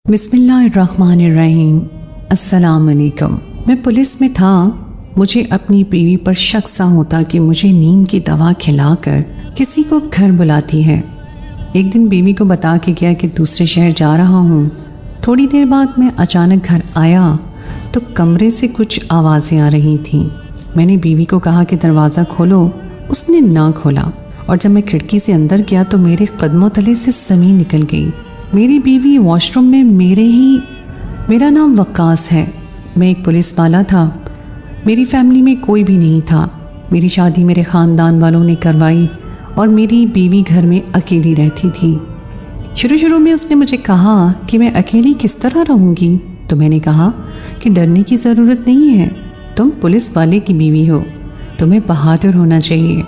बिस्मिल्लाहिर्रहमानिर्रहीम। अस्सलाम वालेकुम। मैं पुलिस में था। मुझे अपनी बीवी पर शक सा होता कि मुझे नींद की दवा खिलाकर किसी को घर बुलाती है। एक दिन बीवी को बता के गया कि दूसरे शहर जा रहा हूँ। थोड़ी देर बाद मैं अचानक घर आया तो कमरे से कुछ आवाज़ें आ रही थीं। मैंने बीवी को कहा कि दरवाज़ा खोलो। उसने ना खोला और जब मैं खिड़की से अंदर गया तो मेरे कदमों तले से ज़मीन निकल गई। मेरी बीवी वॉशरूम में मेरा नाम वक्कास है। मैं एक पुलिस वाला था। मेरी फैमिली में कोई भी नहीं था। मेरी शादी मेरे ख़ानदान वालों ने करवाई और मेरी बीवी घर में अकेली रहती थी। शुरू में उसने मुझे कहा कि मैं अकेली किस तरह रहूँगी, तो मैंने कहा कि डरने की ज़रूरत नहीं है। तुम पुलिस वाले की बीवी हो, तुम्हें बहादुर होना चाहिए।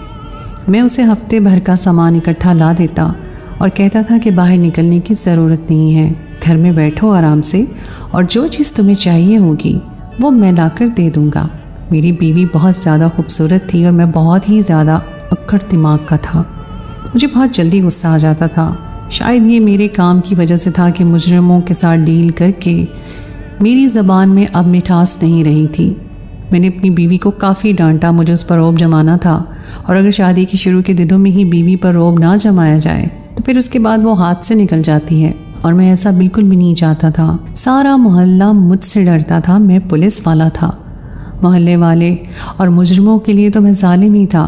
मैं उसे हफ्ते भर का सामान इकट्ठा ला देता और कहता था कि बाहर निकलने की ज़रूरत नहीं है, घर में बैठो आराम से और जो चीज़ तुम्हें चाहिए होगी वो मैं लाकर दे दूँगा। मेरी बीवी बहुत ज़्यादा खूबसूरत थी और मैं बहुत ही ज़्यादा अक्कड़ दिमाग का था। मुझे बहुत जल्दी गुस्सा आ जाता था। शायद ये मेरे काम की वजह से था कि मुजरिमों के साथ डील करके मेरी ज़बान में अब मिठास नहीं रही थी। मैंने अपनी बीवी को काफ़ी डांटा। मुझे उस पर रौब जमाना था और अगर शादी के शुरू के दिनों में ही बीवी पर रौब ना जमाया जाए तो फिर उसके बाद वो हाथ से निकल जाती है और मैं ऐसा बिल्कुल भी नहीं चाहता था। सारा मोहल्ला मुझसे डरता था। मैं पुलिस वाला था। मोहल्ले वाले और मुजरिमों के लिए तो मैं जालिम ही था।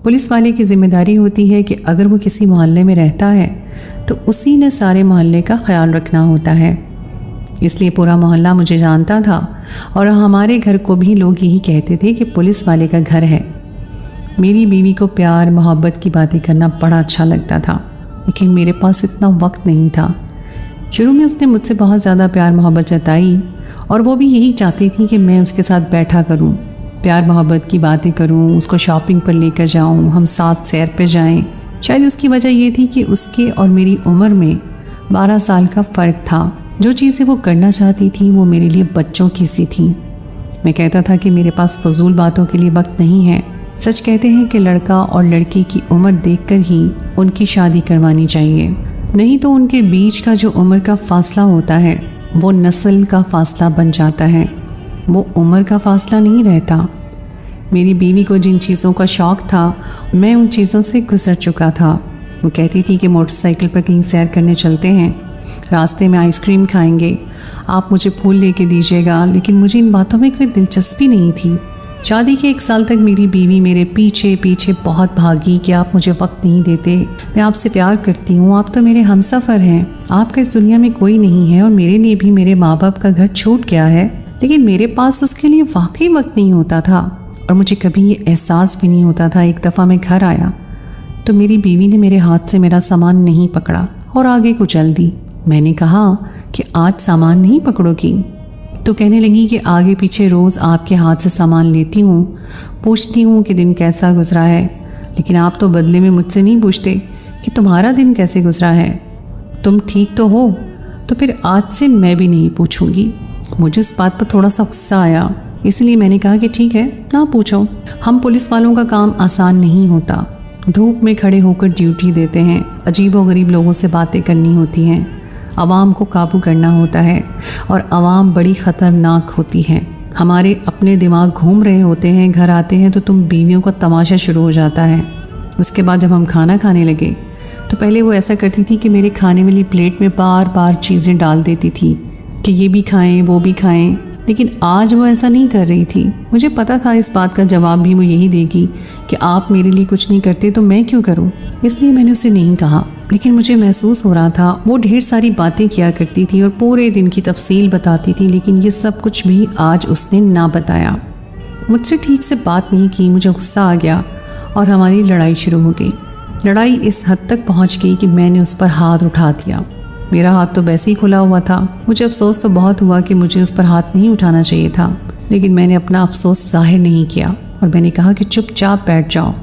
पुलिस वाले की जिम्मेदारी होती है कि अगर वो किसी मोहल्ले में रहता है तो उसी ने सारे मोहल्ले का ख्याल रखना होता है। इसलिए पूरा मोहल्ला मुझे जानता था और हमारे घर को भी लोग यही कहते थे कि पुलिस वाले का घर है। मेरी बीवी को प्यार मोहब्बत की बातें करना बड़ा अच्छा लगता था, लेकिन मेरे पास इतना वक्त नहीं था। शुरू में उसने मुझसे बहुत ज़्यादा प्यार मोहब्बत जताई और वो भी यही चाहती थी कि मैं उसके साथ बैठा करूं, प्यार मोहब्बत की बातें करूं, उसको शॉपिंग पर लेकर जाऊं, हम साथ सैर पर जाएं। शायद उसकी वजह ये थी कि उसके और मेरी उम्र में 12 साल का फ़र्क था। जो चीज़ें वो करना चाहती थी वो मेरे लिए बच्चों की सी थी। मैं कहता था कि मेरे पास फजूल बातों के लिए वक्त नहीं है। सच कहते हैं कि लड़का और लड़की की उम्र देखकर ही उनकी शादी करवानी चाहिए, नहीं तो उनके बीच का जो उम्र का फासला होता है वो नस्ल का फासला बन जाता है, वो उम्र का फासला नहीं रहता। मेरी बीवी को जिन चीज़ों का शौक़ था मैं उन चीज़ों से गुजर चुका था। वो कहती थी कि मोटरसाइकिल पर कहीं सैर करने चलते हैं, रास्ते में आइसक्रीम खाएंगे, आप मुझे फूल लेके दीजिएगा, लेकिन मुझे इन बातों में कोई दिलचस्पी नहीं थी। शादी के 1 साल तक मेरी बीवी मेरे पीछे पीछे बहुत भागी कि आप मुझे वक्त नहीं देते, मैं आपसे प्यार करती हूँ, आप तो मेरे हमसफ़र हैं, आपका इस दुनिया में कोई नहीं है और मेरे लिए भी मेरे माँ बाप का घर छूट गया है। लेकिन मेरे पास उसके लिए वाकई वक्त नहीं होता था और मुझे कभी ये एहसास भी नहीं होता था। एक दफ़ा मैं घर आया तो मेरी बीवी ने मेरे हाथ से मेरा सामान नहीं पकड़ा और आगे को चल दी। मैंने कहा कि आज सामान नहीं पकड़ोगी? तो कहने लगी कि आगे पीछे रोज़ आपके हाथ से सामान लेती हूँ, पूछती हूँ कि दिन कैसा गुजरा है, लेकिन आप तो बदले में मुझसे नहीं पूछते कि तुम्हारा दिन कैसे गुजरा है, तुम ठीक तो हो। तो फिर आज से मैं भी नहीं पूछूंगी। मुझे इस बात पर थोड़ा सा गुस्सा आया, इसलिए मैंने कहा कि ठीक है, ना पूछो। हम पुलिस वालों का काम आसान नहीं होता। धूप में खड़े होकर ड्यूटी देते हैं, अजीबोगरीब लोगों से बातें करनी होती हैं, आवाम को काबू करना होता है और आवाम बड़ी ख़तरनाक होती है। हमारे अपने दिमाग घूम रहे होते हैं, घर आते हैं तो तुम बीवियों का तमाशा शुरू हो जाता है। उसके बाद जब हम खाना खाने लगे तो पहले वो ऐसा करती थी कि मेरे खाने वाली प्लेट में बार बार चीज़ें डाल देती थी कि ये भी खाएं वो भी खाएं, लेकिन आज वो ऐसा नहीं कर रही थी। मुझे पता था इस बात का जवाब भी वो यही देगी कि आप मेरे लिए कुछ नहीं करते तो मैं क्यों करूं, इसलिए मैंने उसे नहीं कहा। लेकिन मुझे महसूस हो रहा था वो ढेर सारी बातें किया करती थी और पूरे दिन की तफसील बताती थी, लेकिन ये सब कुछ भी आज उसने ना बताया। मुझसे ठीक से बात नहीं की। मुझे गुस्सा आ गया और हमारी लड़ाई शुरू हो गई। लड़ाई इस हद तक पहुंच गई कि मैंने उस पर हाथ उठा दिया। मेरा हाथ तो वैसे ही खुला हुआ था। मुझे अफसोस तो बहुत हुआ कि मुझे उस पर हाथ नहीं उठाना चाहिए था, लेकिन मैंने अपना अफसोस जाहिर नहीं किया और मैंने कहा कि चुपचाप बैठ जाओ,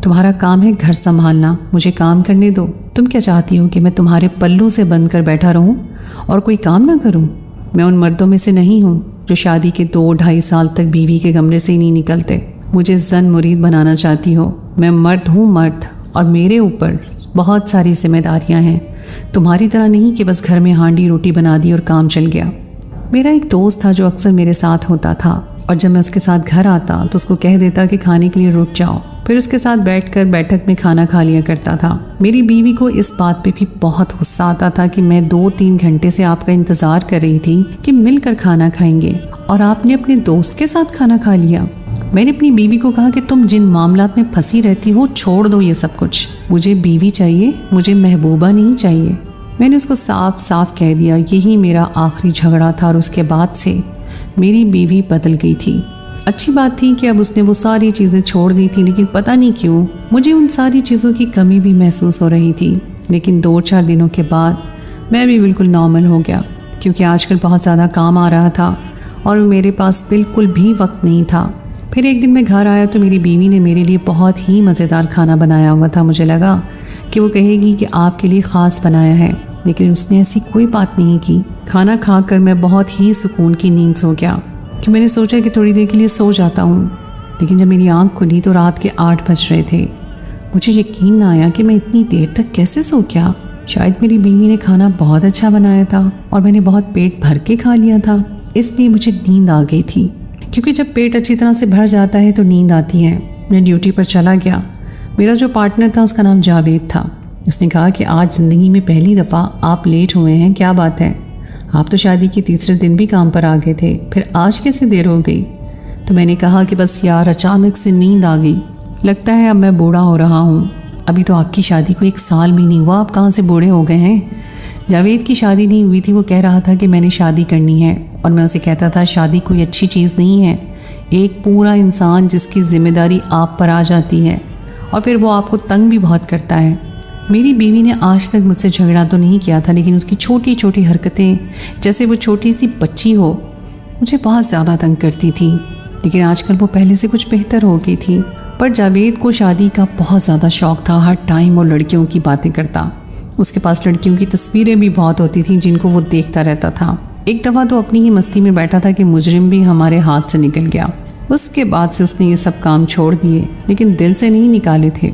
तुम्हारा काम है घर संभालना, मुझे काम करने दो। तुम क्या चाहती हो कि मैं तुम्हारे पल्लू से बंद कर बैठा रहूं और कोई काम ना करूं? मैं उन मर्दों में से नहीं हूं जो शादी के 2-2.5 साल तक बीवी के कमरे से ही नहीं निकलते। मुझे जन मुरीद बनाना चाहती हो? मैं मर्द हूं, मर्द, और मेरे ऊपर बहुत सारी जिम्मेदारियां हैं। तुम्हारी तरह नहीं कि बस घर में हांडी रोटी बना दी और काम चल गया। मेरा एक दोस्त था जो अक्सर मेरे साथ होता था और जब मैं उसके साथ घर आता तो उसको कह देता कि खाने के लिए रुक जाओ, फिर उसके साथ बैठकर बैठक में खाना खा लिया करता था। मेरी बीवी को इस बात पे भी बहुत गुस्सा आता था कि मैं 2-3 घंटे से आपका इंतजार कर रही थी कि मिलकर खाना खाएंगे और आपने अपने दोस्त के साथ खाना खा लिया। मैंने अपनी बीवी को कहा कि तुम जिन मामलात में फंसी रहती हो छोड़ दो ये सब कुछ, मुझे बीवी चाहिए, मुझे महबूबा नहीं चाहिए। मैंने उसको साफ साफ कह दिया। यही मेरा आखिरी झगड़ा था और उसके बाद से मेरी बीवी बदल गई थी। अच्छी बात थी कि अब उसने वो सारी चीज़ें छोड़ दी थी, लेकिन पता नहीं क्यों मुझे उन सारी चीज़ों की कमी भी महसूस हो रही थी। लेकिन 2-4 दिनों के बाद मैं भी बिल्कुल नॉर्मल हो गया, क्योंकि आजकल बहुत ज़्यादा काम आ रहा था और मेरे पास बिल्कुल भी वक्त नहीं था। फिर एक दिन मैं घर आया तो मेरी बीवी ने मेरे लिए बहुत ही मज़ेदार खाना बनाया हुआ था। मुझे लगा कि वो कहेगी कि आपके लिए ख़ास बनाया है, लेकिन उसने ऐसी कोई बात नहीं की। खाना खाकर मैं बहुत ही सुकून की नींद सो गया कि मैंने सोचा कि थोड़ी देर के लिए सो जाता हूँ, लेकिन जब मेरी आंख खुली तो रात के 8 बज रहे थे। मुझे यकीन ना आया कि मैं इतनी देर तक कैसे सो गया। शायद मेरी बीवी ने खाना बहुत अच्छा बनाया था और मैंने बहुत पेट भर के खा लिया था, इसलिए मुझे नींद आ गई थी। क्योंकि जब पेट अच्छी तरह से भर जाता है तो नींद आती है। मैं ड्यूटी पर चला गया। मेरा जो पार्टनर था उसका नाम जावेद था। उसने कहा कि आज ज़िंदगी में पहली दफ़ा आप लेट हुए हैं, क्या बात है? आप तो शादी के तीसरे दिन भी काम पर आ गए थे, फिर आज कैसे देर हो गई? तो मैंने कहा कि बस यार अचानक से नींद आ गई, लगता है अब मैं बूढ़ा हो रहा हूँ। अभी तो आपकी शादी को 1 साल भी नहीं हुआ, आप कहाँ से बूढ़े हो गए हैं? जावेद की शादी नहीं हुई थी। वो कह रहा था कि मैंने शादी करनी है और मैं उसे कहता था शादी कोई अच्छी चीज़ नहीं है। एक पूरा इंसान जिसकी जिम्मेदारी आप पर आ जाती है और फिर वो आपको तंग भी बहुत करता है। मेरी बीवी ने आज तक मुझसे झगड़ा तो नहीं किया था, लेकिन उसकी छोटी छोटी हरकतें, जैसे वो छोटी सी बच्ची हो, मुझे बहुत ज़्यादा तंग करती थी। लेकिन आजकल वो पहले से कुछ बेहतर हो गई थी। पर जावेद को शादी का बहुत ज़्यादा शौक़ था। हर टाइम वो लड़कियों की बातें करता। उसके पास लड़कियों की तस्वीरें भी बहुत होती थी जिनको वो देखता रहता था। एक दफ़ा तो अपनी ही मस्ती में बैठा था कि मुजरिम भी हमारे हाथ से निकल गया। उसके बाद से उसने ये सब काम छोड़ दिए, लेकिन दिल से नहीं निकाले थे।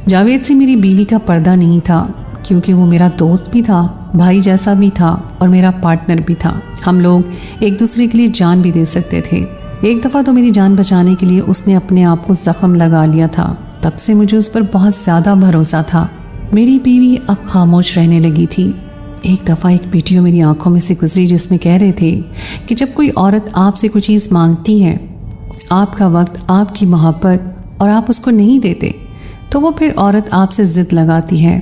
जावेद से मेरी बीवी का पर्दा नहीं था, क्योंकि वो मेरा दोस्त भी था, भाई जैसा भी था और मेरा पार्टनर भी था। हम लोग एक दूसरे के लिए जान भी दे सकते थे। एक दफ़ा तो मेरी जान बचाने के लिए उसने अपने आप को ज़ख्म लगा लिया था। तब से मुझे उस पर बहुत ज़्यादा भरोसा था। मेरी बीवी अब खामोश रहने लगी थी। एक दफ़ा एक वीडियो मेरी आंखों में से गुजरी जिसमें कह रहे थे कि जब कोई औरत आपसे कोई चीज़ मांगती है, आपका वक्त, आपकी मोहब्बत, और आप उसको नहीं देते, तो वो फिर औरत आपसे ज़िद लगाती है।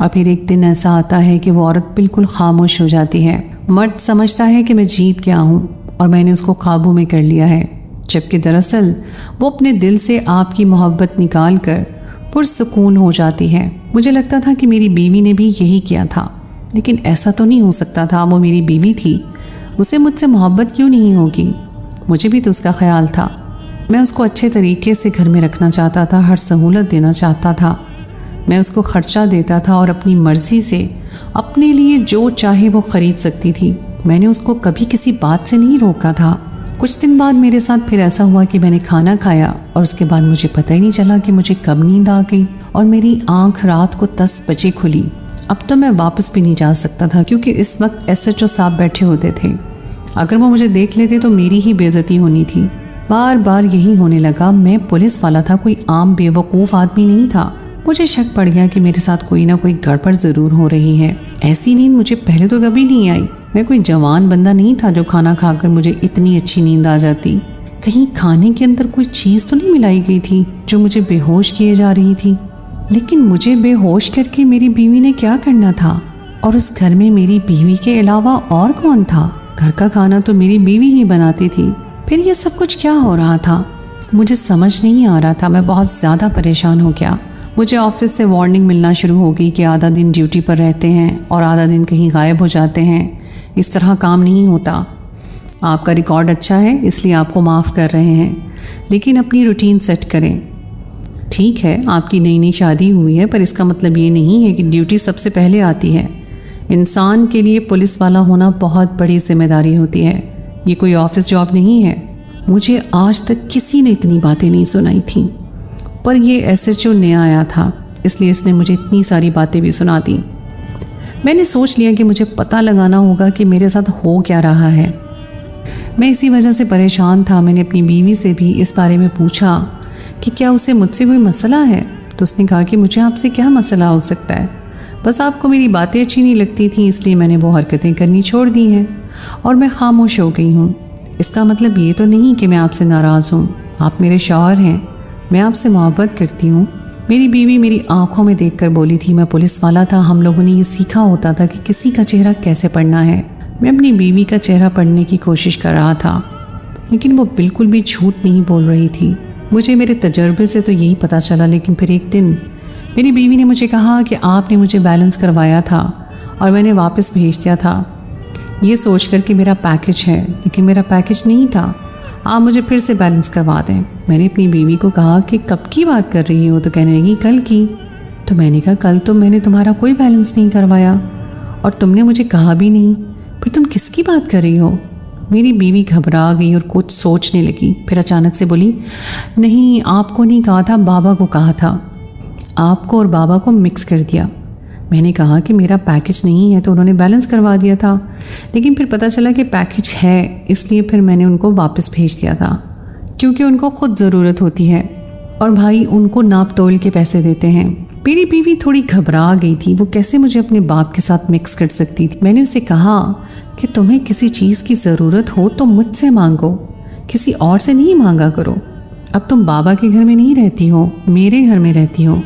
और फिर एक दिन ऐसा आता है कि वो औरत बिल्कुल खामोश हो जाती है। मर्द समझता है कि मैं जीत गया हूँ और मैंने उसको काबू में कर लिया है, जबकि दरअसल वो अपने दिल से आपकी मोहब्बत निकाल कर पुरसुकून हो जाती है। मुझे लगता था कि मेरी बीवी ने भी यही किया था, लेकिन ऐसा तो नहीं हो सकता था। वो मेरी बीवी थी, उसे मुझसे मोहब्बत क्यों नहीं होगी? मुझे भी तो उसका ख्याल था। मैं उसको अच्छे तरीके से घर में रखना चाहता था, हर सहूलत देना चाहता था। मैं उसको खर्चा देता था और अपनी मर्ज़ी से अपने लिए जो चाहे वो ख़रीद सकती थी। मैंने उसको कभी किसी बात से नहीं रोका था। कुछ दिन बाद मेरे साथ फिर ऐसा हुआ कि मैंने खाना खाया और उसके बाद मुझे पता ही नहीं चला कि मुझे कब नींद आ गई और मेरी आँख रात को 10 बजे खुली। अब तो मैं वापस भी नहीं जा सकता था, क्योंकि इस वक्त SHO साहब बैठे होते थे। अगर वो मुझे देख लेते तो मेरी ही बेइज्जती होनी थी। बार बार यही होने लगा। मैं पुलिस वाला था, कोई आम बेवकूफ़ आदमी नहीं था। मुझे शक पड़ गया कि मेरे साथ कोई ना कोई गड़बड़ ज़रूर हो रही है। ऐसी नींद मुझे पहले तो कभी नहीं आई। मैं कोई जवान बंदा नहीं था जो खाना खाकर मुझे इतनी अच्छी नींद आ जाती। कहीं खाने के अंदर कोई चीज़ तो नहीं मिलाई गई थी जो मुझे बेहोश किए जा रही थी। लेकिन मुझे बेहोश करके मेरी बीवी ने क्या करना था? और उस घर में मेरी बीवी के अलावा और कौन था? घर का खाना तो मेरी बीवी ही बनाती थी। फिर ये सब कुछ क्या हो रहा था? मुझे समझ नहीं आ रहा था। मैं बहुत ज़्यादा परेशान हो गया। मुझे ऑफिस से वार्निंग मिलना शुरू हो गई कि आधा दिन ड्यूटी पर रहते हैं और आधा दिन कहीं गायब हो जाते हैं। इस तरह काम नहीं होता। आपका रिकॉर्ड अच्छा है इसलिए आपको माफ़ कर रहे हैं, लेकिन अपनी रूटीन सेट करें। ठीक है, आपकी नई नई शादी हुई है, पर इसका मतलब ये नहीं है कि ड्यूटी सबसे पहले आती है। इंसान के लिए पुलिस वाला होना बहुत बड़ी जिम्मेदारी होती है। ये कोई ऑफिस जॉब नहीं है। मुझे आज तक किसी ने इतनी बातें नहीं सुनाई थी, पर ये SHO नया आया था, इसलिए इसने मुझे इतनी सारी बातें भी सुना दी। मैंने सोच लिया कि मुझे पता लगाना होगा कि मेरे साथ हो क्या रहा है। मैं इसी वजह से परेशान था। मैंने अपनी बीवी से भी इस बारे में पूछा कि क्या उसे मुझसे कोई मसला है, तो उसने कहा कि मुझे आपसे क्या मसला हो सकता है, बस आपको मेरी बातें अच्छी नहीं लगती थी इसलिए मैंने वो हरकतें करनी छोड़ दी हैं और मैं खामोश हो गई हूँ। इसका मतलब ये तो नहीं कि मैं आपसे नाराज़ हूँ, आप मेरे शौहर हैं, मैं आपसे मोहब्बत करती हूँ। मेरी बीवी मेरी आंखों में देखकर बोली थी, मैं पुलिस वाला था, हम लोगों ने ये सीखा होता था कि किसी का चेहरा कैसे पढ़ना है। मैं अपनी बीवी का चेहरा पढ़ने की कोशिश कर रहा था, लेकिन वो बिल्कुल भी झूठ नहीं बोल रही थी। मुझे मेरे तजर्बे से तो यही पता चला। लेकिन फिर एक दिन मेरी बीवी ने मुझे कहा कि आपने मुझे बैलेंस करवाया था और मैंने वापस भेज दिया था, ये सोच कर कि मेरा पैकेज है, लेकिन मेरा पैकेज नहीं था, आप मुझे फिर से बैलेंस करवा दें। मैंने अपनी बीवी को कहा कि कब की बात कर रही हो, तो कहने लगी कल की। तो मैंने कहा कल तो मैंने तुम्हारा कोई बैलेंस नहीं करवाया और तुमने मुझे कहा भी नहीं, फिर तुम किसकी बात कर रही हो। मेरी बीवी घबरा गई और कुछ सोचने लगी, फिर अचानक से बोली, नहीं आपको नहीं कहा था, बाबा को कहा था, आपको और बाबा को मिक्स कर दिया। मैंने कहा कि मेरा पैकेज नहीं है, तो उन्होंने बैलेंस करवा दिया था, लेकिन फिर पता चला कि पैकेज है, इसलिए फिर मैंने उनको वापस भेज दिया था, क्योंकि उनको खुद ज़रूरत होती है और भाई उनको नाप तोल के पैसे देते हैं। मेरी बीवी थोड़ी घबरा गई थी, वो कैसे मुझे अपने बाप के साथ मिक्स कर सकती थी। मैंने उसे कहा कि तुम्हें किसी चीज़ की ज़रूरत हो तो मुझसे मांगो, किसी और से नहीं मांगा करो। अब तुम बाबा के घर में नहीं रहती हो, मेरे घर में रहती हो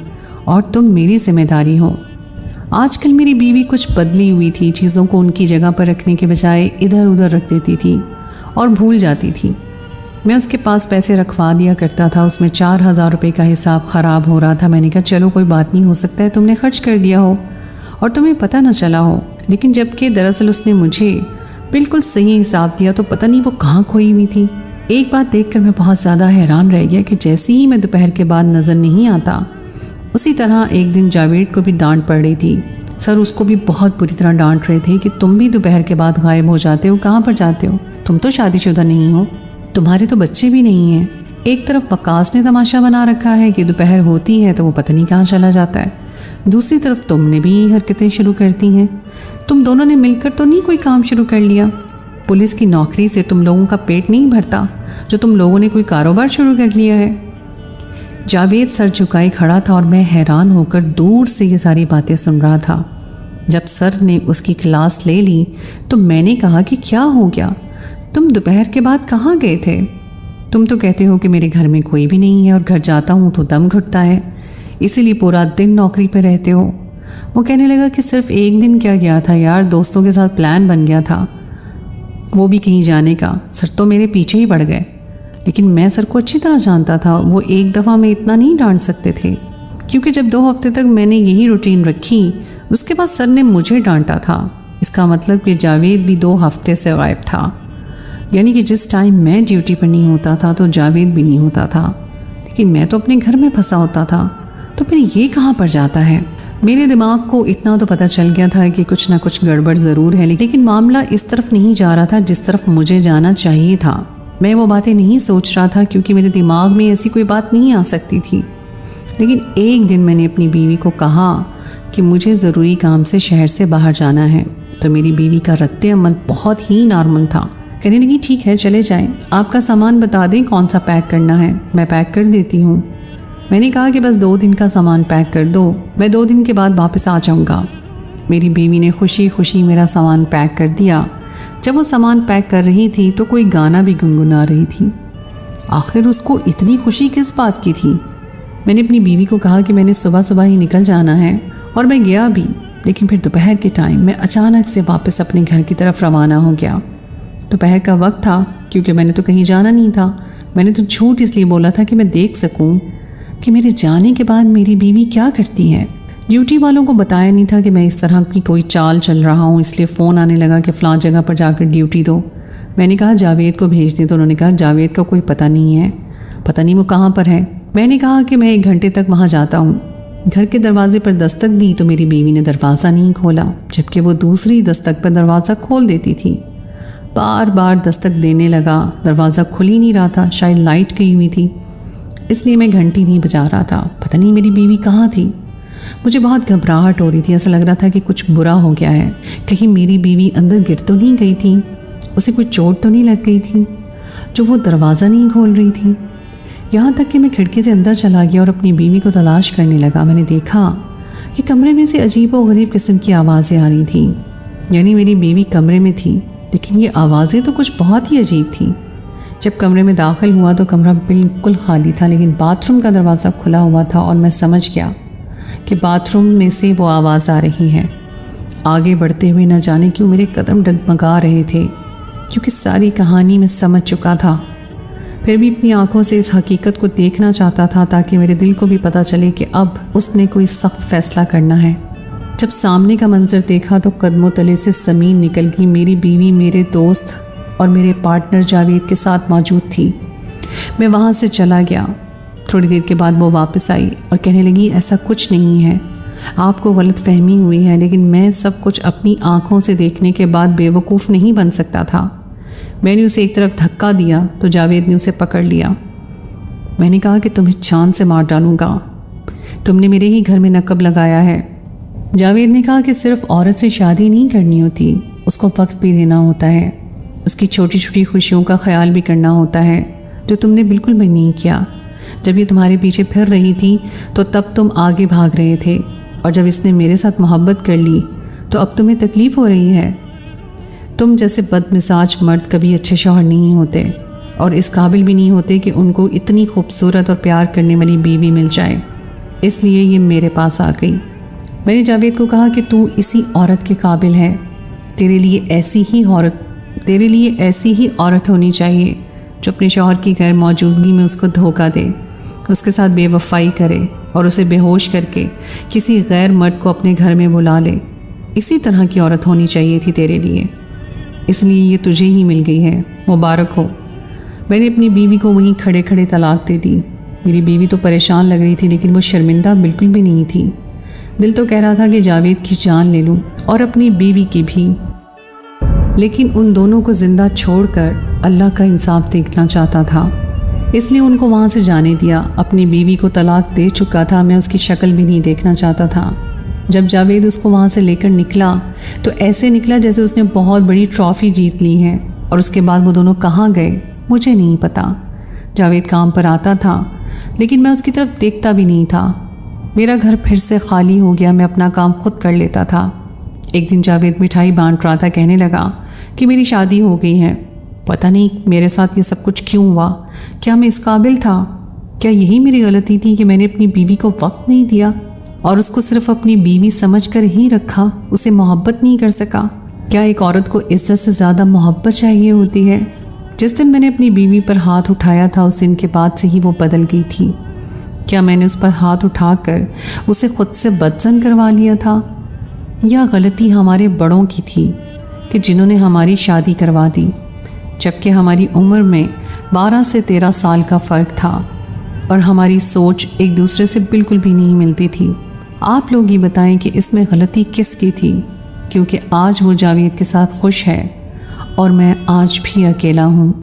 और तुम मेरी जिम्मेदारी हो। आजकल मेरी बीवी कुछ बदली हुई थी, चीज़ों को उनकी जगह पर रखने के बजाय इधर उधर रख देती थी और भूल जाती थी। मैं उसके पास पैसे रखवा दिया करता था, उसमें 4,000 रुपये का हिसाब ख़राब हो रहा था। मैंने कहा चलो कोई बात नहीं, हो सकता है तुमने खर्च कर दिया हो और तुम्हें पता न चला हो, लेकिन जबकि दरअसल उसने मुझे बिल्कुल सही हिसाब दिया, तो पता नहीं वो कहाँ खोई हुई थी। एक बात देखकर मैं बहुत ज़्यादा हैरान रह गया कि जैसे ही मैं दोपहर के बाद नज़र नहीं आता, उसी तरह एक दिन जावेद को भी डांट पड़ रही थी। सर उसको भी बहुत बुरी तरह डांट रहे थे कि तुम भी दोपहर के बाद गायब हो जाते हो, कहाँ पर जाते हो, तुम तो शादीशुदा नहीं हो, तुम्हारे तो बच्चे भी नहीं हैं। एक तरफ वकास ने तमाशा बना रखा है कि दोपहर होती है तो वो पता नहीं कहाँ चला जाता है, दूसरी तरफ तुमने भी हरकतें शुरू कर दी हैं। तुम दोनों ने मिलकर तो नहीं कोई काम शुरू कर लिया। पुलिस की नौकरी से तुम लोगों का पेट नहीं भरता जो तुम लोगों ने कोई कारोबार शुरू कर लिया है। जावेद सर झुकाए खड़ा था और मैं हैरान होकर दूर से ये सारी बातें सुन रहा था। जब सर ने उसकी क्लास ले ली तो मैंने कहा कि क्या हो गया, तुम दोपहर के बाद कहाँ गए थे? तुम तो कहते हो कि मेरे घर में कोई भी नहीं है और घर जाता हूँ तो दम घुटता है, इसीलिए पूरा दिन नौकरी पर रहते हो। वो कहने लगा कि सिर्फ एक दिन क्या गया था यार, दोस्तों के साथ प्लान बन गया था, वो भी कहीं जाने का। सर तो मेरे पीछे ही पड़ गए, लेकिन मैं सर को अच्छी तरह जानता था, वो एक दफ़ा में इतना नहीं डांट सकते थे, क्योंकि जब 2 हफ्ते तक मैंने यही रूटीन रखी उसके बाद सर ने मुझे डांटा था। इसका मतलब कि जावेद भी 2 हफ्ते से गायब था, यानी कि जिस टाइम मैं ड्यूटी पर नहीं होता था तो जावेद भी नहीं होता था, लेकिन मैं तो अपने घर में फंसा होता था, तो फिर ये कहाँ पर जाता है। मेरे दिमाग को इतना तो पता चल गया था कि कुछ ना कुछ गड़बड़ ज़रूर है, लेकिन मामला इस तरफ नहीं जा रहा था जिस तरफ मुझे जाना चाहिए था। मैं वो बातें नहीं सोच रहा था क्योंकि मेरे दिमाग में ऐसी कोई बात नहीं आ सकती थी। लेकिन एक दिन मैंने अपनी बीवी को कहा कि मुझे ज़रूरी काम से शहर से बाहर जाना है, तो मेरी बीवी का रद्द अमल बहुत ही नॉर्मल था। कहने लगी ठीक है चले जाएं, आपका सामान बता दें कौन सा पैक करना है, मैं पैक कर देती हूँ। मैंने कहा कि बस 2 दिन का सामान पैक कर दो, मैं 2 दिन के बाद वापस आ जाऊँगा। मेरी बीवी ने खुशी खुशी मेरा सामान पैक कर दिया। जब वो सामान पैक कर रही थी तो कोई गाना भी गुनगुना रही थी। आखिर उसको इतनी खुशी किस बात की थी? मैंने अपनी बीवी को कहा कि मैंने सुबह सुबह ही निकल जाना है और मैं गया भी, लेकिन फिर दोपहर के टाइम मैं अचानक से वापस अपने घर की तरफ रवाना हो गया। दोपहर का वक्त था, क्योंकि मैंने तो कहीं जाना नहीं था। मैंने तो झूठ इसलिए बोला था कि मैं देख सकूं कि मेरे जाने के बाद मेरी बीवी क्या करती है। ड्यूटी वालों को बताया नहीं था कि मैं इस तरह की कोई चाल चल रहा हूँ, इसलिए फ़ोन आने लगा कि फ़लाँ जगह पर जाकर ड्यूटी दो। मैंने कहा जावेद को भेज दें, तो उन्होंने कहा जावेद का कोई पता नहीं है, पता नहीं वो कहाँ पर है। मैंने कहा कि मैं 1 घंटे तक वहाँ जाता हूँ। घर के दरवाजे पर दस्तक दी तो मेरी बीवी ने दरवाज़ा नहीं खोला, जबकि वो दूसरी दस्तक पर दरवाज़ा खोल देती थी। बार बार दस्तक देने लगा, दरवाज़ा खुल ही नहीं रहा था, शायद लाइट गई हुई थी, इसलिए मैं घंटी नहीं बजा रहा था। पता नहीं मेरी बीवी कहाँ थी। मुझे बहुत घबराहट हो रही थी। ऐसा लग रहा था कि कुछ बुरा हो गया है। कहीं मेरी बीवी अंदर गिर तो नहीं गई थी, उसे कोई चोट तो नहीं लग गई थी जो वो दरवाज़ा नहीं खोल रही थी। यहाँ तक कि मैं खिड़की से अंदर चला गया और अपनी बीवी को तलाश करने लगा। मैंने देखा कि कमरे में से अजीब और गरीब किस्म की आवाज़ें आ रही थी। यानी मेरी बीवी कमरे में थी, लेकिन ये आवाज़ें तो कुछ बहुत ही अजीब थी। जब कमरे में दाखिल हुआ तो कमरा बिल्कुल खाली था, लेकिन बाथरूम का दरवाज़ा खुला हुआ था और मैं समझ गया कि बाथरूम में से वो आवाज़ आ रही है। आगे बढ़ते हुए न जाने क्यों मेरे कदम डगमगा रहे थे, क्योंकि सारी कहानी मैं समझ चुका था। फिर भी अपनी आंखों से इस हकीकत को देखना चाहता था ताकि मेरे दिल को भी पता चले कि अब उसने कोई सख्त फैसला करना है। जब सामने का मंजर देखा तो कदमों तले से ज़मीन निकल गई। मेरी बीवी मेरे दोस्त और मेरे पार्टनर जावेद के साथ मौजूद थी। मैं वहाँ से चला गया। थोड़ी देर के बाद वो वापस आई और कहने लगी, ऐसा कुछ नहीं है, आपको गलत फहमी हुई है। लेकिन मैं सब कुछ अपनी आँखों से देखने के बाद बेवकूफ़ नहीं बन सकता था। मैंने उसे एक तरफ धक्का दिया तो जावेद ने उसे पकड़ लिया। मैंने कहा कि तुम्हें जान से मार डालूंगा, तुमने मेरे ही घर में नकब लगाया है। जावेद ने कहा कि सिर्फ औरत से शादी नहीं करनी होती, उसको वक्त भी देना होता है, उसकी छोटी छोटी खुशियों का ख्याल भी करना होता है, जो तुमने बिल्कुल भी नहीं किया। जब ये तुम्हारे पीछे फिर रही थी तो तब तुम आगे भाग रहे थे, और जब इसने मेरे साथ मोहब्बत कर ली तो अब तुम्हें तकलीफ़ हो रही है। तुम जैसे बदमिजाज मर्द कभी अच्छे शौहर नहीं होते और इस काबिल भी नहीं होते कि उनको इतनी खूबसूरत और प्यार करने वाली बीवी मिल जाए, इसलिए ये मेरे पास आ गई। मैंने जावेद को कहा कि तू इसी औरत के काबिल है, तेरे लिए ऐसी ही औरत होनी चाहिए जो अपने शौहर की गैर मौजूदगी में उसको धोखा दे, उसके साथ बेवफाई करे और उसे बेहोश करके किसी गैर मर्द को अपने घर में बुला ले। इसी तरह की औरत होनी चाहिए थी तेरे लिए, इसलिए ये तुझे ही मिल गई है, मुबारक हो। मैंने अपनी बीवी को वहीं खड़े खड़े तलाक दे दी। मेरी बीवी तो परेशान लग रही थी, लेकिन वो शर्मिंदा बिल्कुल भी नहीं थी। दिल तो कह रहा था कि जावेद की जान ले लूं और अपनी बीवी की भी, लेकिन उन दोनों को जिंदा छोड़कर अल्लाह का इंसाफ देखना चाहता था, इसलिए उनको वहाँ से जाने दिया। अपनी बीवी को तलाक दे चुका था, मैं उसकी शक्ल भी नहीं देखना चाहता था। जब जावेद उसको वहाँ से लेकर निकला तो ऐसे निकला जैसे उसने बहुत बड़ी ट्रॉफ़ी जीत ली है, और उसके बाद वो दोनों कहाँ गए मुझे नहीं पता। जावेद काम पर आता था, लेकिन मैं उसकी तरफ देखता भी नहीं था। मेरा घर फिर से खाली हो गया, मैं अपना काम खुद कर लेता था। एक दिन जावेद मिठाई बांट रहा था, कहने लगा कि मेरी शादी हो गई है। पता नहीं मेरे साथ ये सब कुछ क्यों हुआ, क्या मैं इस काबिल था? क्या यही मेरी गलती थी कि मैंने अपनी बीवी को वक्त नहीं दिया और उसको सिर्फ अपनी बीवी समझकर ही रखा, उसे मोहब्बत नहीं कर सका? क्या एक औरत को इज्जत से ज़्यादा मोहब्बत चाहिए होती है? जिस दिन मैंने अपनी बीवी पर हाथ उठाया था उस दिन के बाद से ही वो बदल गई थी। क्या मैंने उस पर हाथ उठाकर उसे खुद से बदजन करवा लिया था, या गलती हमारे बड़ों की थी कि जिन्होंने हमारी शादी करवा दी, जबकि हमारी उम्र में 12 से 13 साल का फ़र्क था और हमारी सोच एक दूसरे से बिल्कुल भी नहीं मिलती थी। आप लोग ही बताएं कि इसमें गलती किसकी थी, क्योंकि आज वो जावेद के साथ खुश है और मैं आज भी अकेला हूँ।